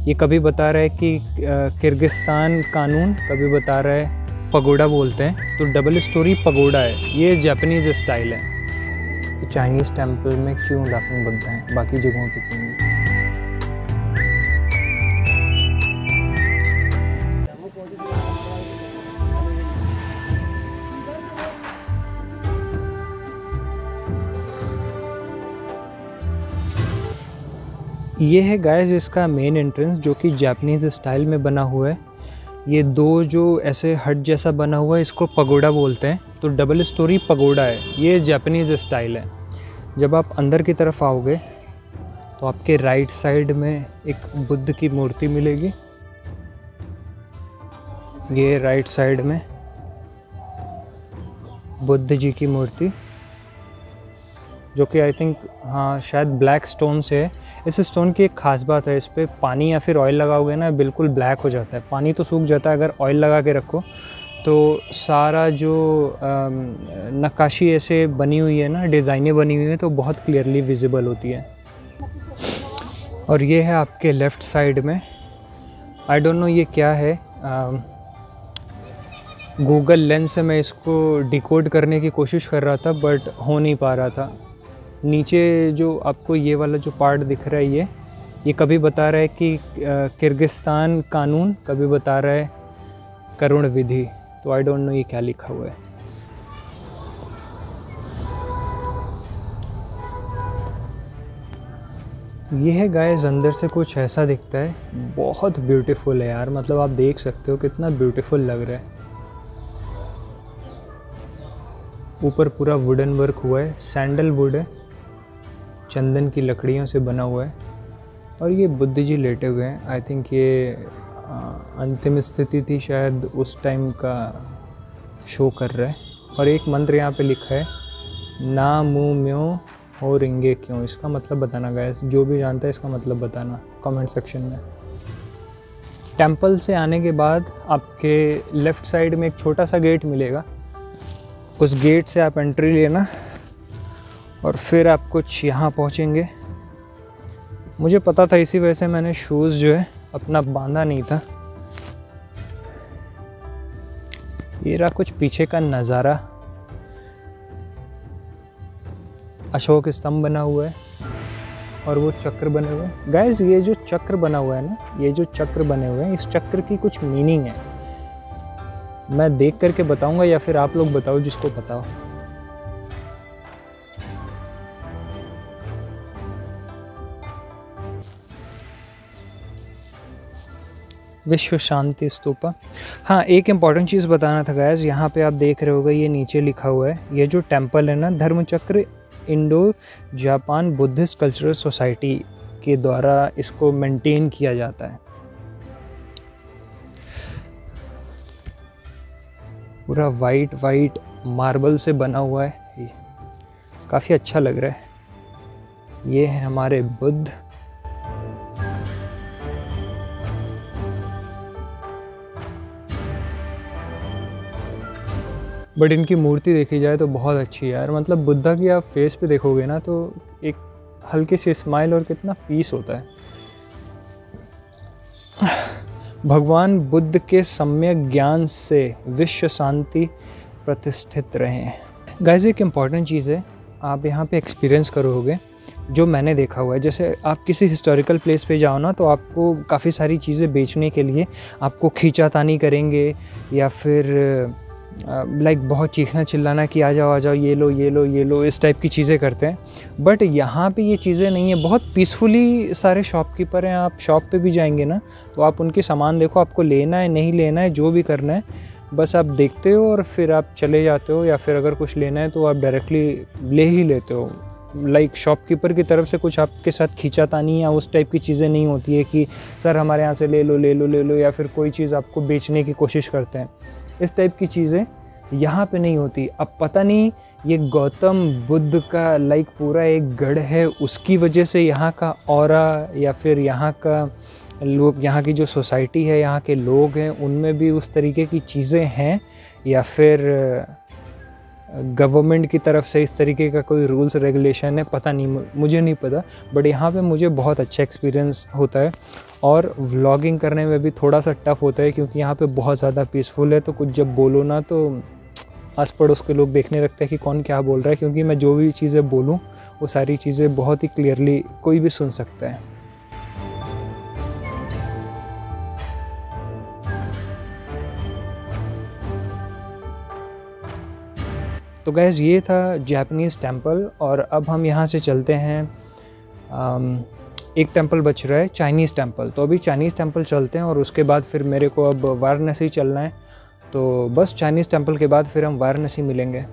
ये कभी बता रहा है कि किर्गिस्तान कानून, कभी बता रहा है पगोडा बोलते हैं, तो डबल स्टोरी पगोडा है। ये जापानीज़ स्टाइल है। तो चाइनीज़ टेम्पल में क्यों लाफिंग बुद्धा है, बाकी जगहों पे क्यों नहीं? ये है गाइस इसका मेन एंट्रेंस, जो कि जापानीज़ स्टाइल में बना हुआ है। ये दो जो ऐसे हट जैसा बना हुआ है, इसको पगोडा बोलते हैं। तो डबल स्टोरी पगोडा है, ये जापानीज़ स्टाइल है। जब आप अंदर की तरफ आओगे तो आपके राइट साइड में एक बुद्ध की मूर्ति मिलेगी। ये राइट साइड में बुद्ध जी की मूर्ति, जो कि आई थिंक शायद ब्लैक स्टोन से है। इस स्टोन की एक ख़ास बात है, इस पर पानी या फिर ऑयल लगाओगे ना बिल्कुल ब्लैक हो जाता है। पानी तो सूख जाता है, अगर ऑयल लगा के रखो तो सारा जो नक्काशी ऐसे बनी हुई है ना, डिज़ाइनें बनी हुई हैं, तो बहुत क्लियरली विजिबल होती है। और ये है आपके लेफ़्ट साइड में, आई डोंट नो ये क्या है। गूगल लेंस से मैं इसको डिकोड करने की कोशिश कर रहा था बट हो नहीं पा रहा था। नीचे जो आपको ये वाला जो पार्ट दिख रहा है, ये कभी बता रहा है कि किर्गिस्तान कानून, कभी बता रहा है करुण विधि। तो आई डोंट नो ये क्या लिखा हुआ है। ये है गाइस, अंदर से कुछ ऐसा दिखता है। बहुत ब्यूटीफुल है यार, मतलब आप देख सकते हो कितना ब्यूटीफुल लग रहा है। ऊपर पूरा वुडन वर्क हुआ है, सैंडलवुड है, चंदन की लकड़ियों से बना हुआ है। और ये बुद्ध जी लेटे हुए हैं। आई थिंक ये अंतिम स्थिति थी शायद, उस टाइम का शो कर रहा है। और एक मंत्र यहाँ पे लिखा है, ना मुँह म्यों हो रिंगे क्यों। इसका मतलब बताना गाइस, जो भी जानता है इसका मतलब बताना कमेंट सेक्शन में। टेंपल से आने के बाद आपके लेफ़्ट साइड में एक छोटा सा गेट मिलेगा। उस गेट से आप एंट्री लेना और फिर आप कुछ यहाँ पहुँचेंगे। मुझे पता था, इसी वजह से मैंने शूज़ जो है अपना बांधा नहीं था। ये रहा कुछ पीछे का नज़ारा। अशोक स्तंभ बना हुआ है और वो चक्र बने हुए हैं। गाइस ये जो चक्र बना हुआ है ना, ये जो चक्र बने हुए हैं, इस चक्र की कुछ मीनिंग है। मैं देख करके बताऊंगा या फिर आप लोग बताओ जिसको पता हो। विश्व शांति स्तूपा। हाँ, एक इम्पॉर्टेंट चीज़ बताना था गाइस, यहाँ पे आप देख रहे होगे ये नीचे लिखा हुआ है, ये जो टेम्पल है ना, Dharmachakra Indo Japan Buddhist cultural society के द्वारा इसको मेंटेन किया जाता है। पूरा वाइट मार्बल से बना हुआ है, काफ़ी अच्छा लग रहा है। ये है हमारे बुद्ध। बट इनकी मूर्ति देखी जाए तो बहुत अच्छी है यार। मतलब बुद्धा की आप फेस पे देखोगे ना तो एक हल्की सी स्माइल और कितना पीस होता है। भगवान बुद्ध के सम्यक ज्ञान से विश्व शांति प्रतिष्ठित रहे। गाइस एक इम्पॉर्टेंट चीज़ है, आप यहाँ पे एक्सपीरियंस करोगे जो मैंने देखा हुआ है। जैसे आप किसी हिस्टोरिकल प्लेस पे जाओ ना, तो आपको काफ़ी सारी चीज़ें बेचने के लिए आपको खींचातानी करेंगे या फिर लाइक बहुत चीखना चिल्लाना कि आ जाओ ये लो ये लो ये लो, इस टाइप की चीज़ें करते हैं। बट यहाँ पे ये चीज़ें नहीं है, बहुत पीसफुली सारे शॉपकीपर हैं। आप शॉप पे भी जाएंगे ना तो आप उनके सामान देखो, आपको लेना है नहीं लेना है जो भी करना है, बस आप देखते हो और फिर आप चले जाते हो। या फिर अगर कुछ लेना है तो आप डायरेक्टली ले ही लेते हो। लाइक शॉपकीपर की तरफ से कुछ आपके साथ खींचातानी या उस टाइप की चीज़ें नहीं होती है कि सर हमारे यहाँ से ले लो, या फिर कोई चीज़ आपको बेचने की कोशिश करते हैं। इस टाइप की चीज़ें यहाँ पे नहीं होती। अब पता नहीं ये गौतम बुद्ध का लाइक पूरा एक गढ़ है, उसकी वजह से यहाँ का ऑरा या फिर यहाँ का लोग, यहाँ की जो सोसाइटी है, यहाँ के लोग हैं, उनमें भी उस तरीके की चीज़ें हैं, या फिर गवर्नमेंट की तरफ से इस तरीके का कोई रूल्स रेगुलेशन है, पता नहीं, मुझे नहीं पता, बट यहाँ पे मुझे बहुत अच्छा एक्सपीरियंस होता है। और व्लॉगिंग करने में भी थोड़ा सा टफ़ होता है क्योंकि यहाँ पे बहुत ज़्यादा पीसफुल है, तो कुछ जब बोलो ना तो आस पड़ोस के लोग देखने लगते हैं कि कौन क्या बोल रहा है, क्योंकि मैं जो भी चीज़ें बोलूँ वो सारी चीज़ें बहुत ही क्लियरली कोई भी सुन सकता है। तो गैस ये था जापानीज़ टेंपल, और अब हम यहाँ से चलते हैं, एक टेंपल बच रहा है चाइनीज़ टेंपल, तो अभी चाइनीज़ टेंपल चलते हैं और उसके बाद फिर मेरे को अब वाराणसी चलना है, तो बस चाइनीज़ टेंपल के बाद फिर हम वाराणसी मिलेंगे।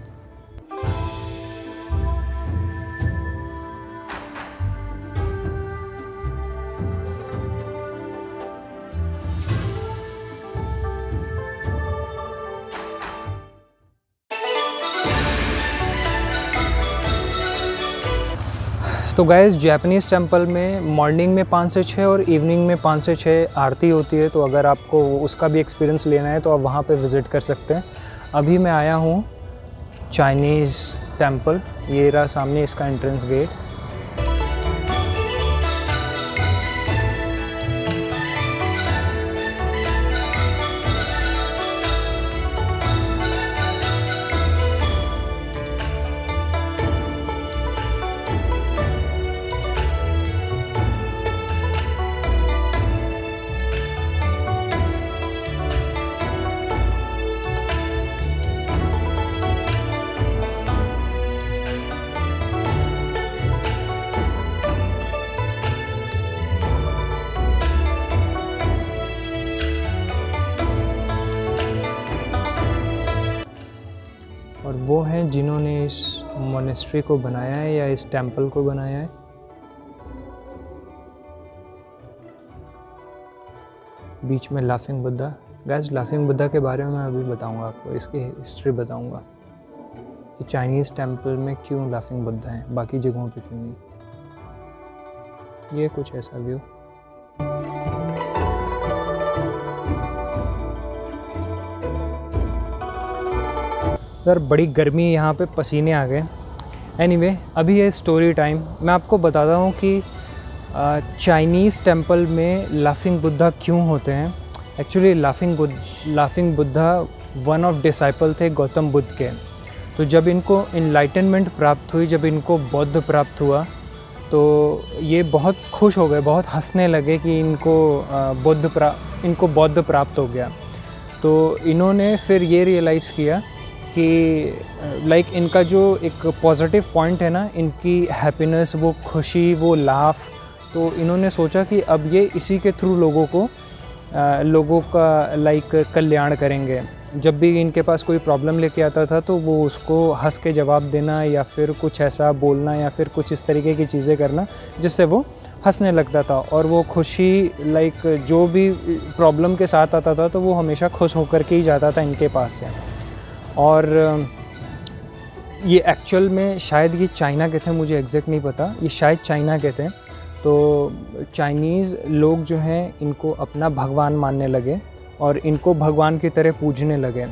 तो गाइस जापानीज़ टेंपल में मॉर्निंग में 5 से 6 और इवनिंग में 5 से 6 आरती होती है, तो अगर आपको उसका भी एक्सपीरियंस लेना है तो आप वहाँ पे विज़िट कर सकते हैं। अभी मैं आया हूँ चाइनीज़ टेंपल, ये रहा सामने इसका एंट्रेंस गेट। और वो हैं जिन्होंने इस मोनेस्ट्री को बनाया है या इस टेंपल को बनाया है। बीच में laughing Buddha. Guys laughing Buddha के बारे में मैं अभी बताऊंगा आपको, इसकी हिस्ट्री बताऊंगा कि चाइनीज़ टेंपल में क्यों लाफिंग बुद्धा है, बाकी जगहों पे क्यों नहीं। ये कुछ ऐसा व्यू। यार बड़ी गर्मी है यहाँ पे, पसीने आ गए। एनीवे अभी है स्टोरी टाइम। मैं आपको बताता हूँ कि चाइनीज़ टेंपल में लाफिंग बुद्धा क्यों होते हैं। Actually laughing Buddha one of disciple थे गौतम बुद्ध के। तो जब इनको इनलाइटनमेंट प्राप्त हुई, जब इनको बौद्ध प्राप्त हुआ, तो ये बहुत खुश हो गए, बहुत हंसने लगे कि इनको बौद्ध प्राप्त हो गया। तो इन्होंने फिर ये रियलाइज़ किया कि लाइक इनका जो एक पॉजिटिव पॉइंट है ना, इनकी हैप्पीनेस, वो खुशी, वो लाफ, तो इन्होंने सोचा कि अब ये इसी के थ्रू लोगों का लाइक कल्याण करेंगे। जब भी इनके पास कोई प्रॉब्लम लेके आता था तो वो उसको हंस के जवाब देना या फिर कुछ ऐसा बोलना या फिर कुछ इस तरीके की चीज़ें करना जिससे वो हंसने लगता था, और वो खुशी लाइक जो भी प्रॉब्लम के साथ आता था तो वो हमेशा खुश होकर के ही जाता था इनके पास से। और ये एक्चुअल में शायद ये चाइना के थे, मुझे एग्जैक्ट नहीं पता, ये शायद चाइना के थे। तो चाइनीज़ लोग जो हैं इनको अपना भगवान मानने लगे और इनको भगवान की तरह पूजने लगे।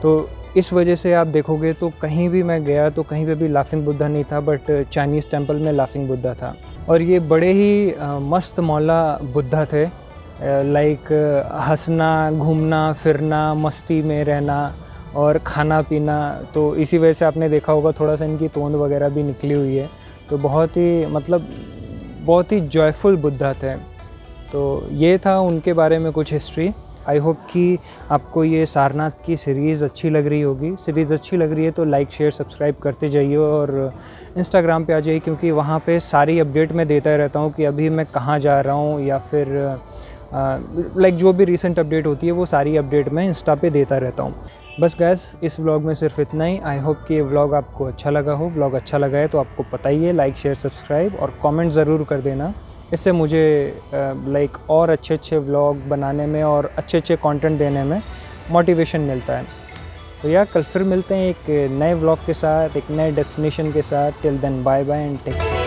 तो इस वजह से आप देखोगे तो कहीं भी मैं गया तो कहीं पे भी लाफिंग बुद्धा नहीं था, बट चाइनीज़ टेंपल में लाफिंग बुद्धा था। और ये बड़े ही मस्त मौला बुद्धा थे, लाइक हंसना, घूमना फिरना, मस्ती में रहना और खाना पीना। तो इसी वजह से आपने देखा होगा थोड़ा सा इनकी तोंद वगैरह भी निकली हुई है। तो बहुत ही जॉयफुल बुद्धा थे। तो ये था उनके बारे में कुछ हिस्ट्री। आई होप कि आपको ये सारनाथ की सीरीज़ अच्छी लग रही होगी। सीरीज़ अच्छी लग रही है तो लाइक शेयर सब्सक्राइब करते जाइए और इंस्टाग्राम पे आ जाइए, क्योंकि वहाँ पे सारी अपडेट मैं देता रहता हूँ कि अभी मैं कहाँ जा रहा हूँ, या फिर लाइक जो भी रीसेंट अपडेट होती है वो सारी अपडेट मैं इंस्टा पे देता रहता हूँ। बस गैस इस व्लॉग में सिर्फ इतना ही। आई होप कि ये व्लॉग आपको अच्छा लगा हो। व्लॉग अच्छा लगा है तो आपको पता ही है, लाइक शेयर सब्सक्राइब और कमेंट ज़रूर कर देना। इससे मुझे लाइक और अच्छे व्लॉग बनाने में और अच्छे कंटेंट देने में मोटिवेशन मिलता है। तो यार कल फिर मिलते हैं एक नए व्लॉग के साथ, एक नए डेस्टिनेशन के साथ। Till then bye bye and take care.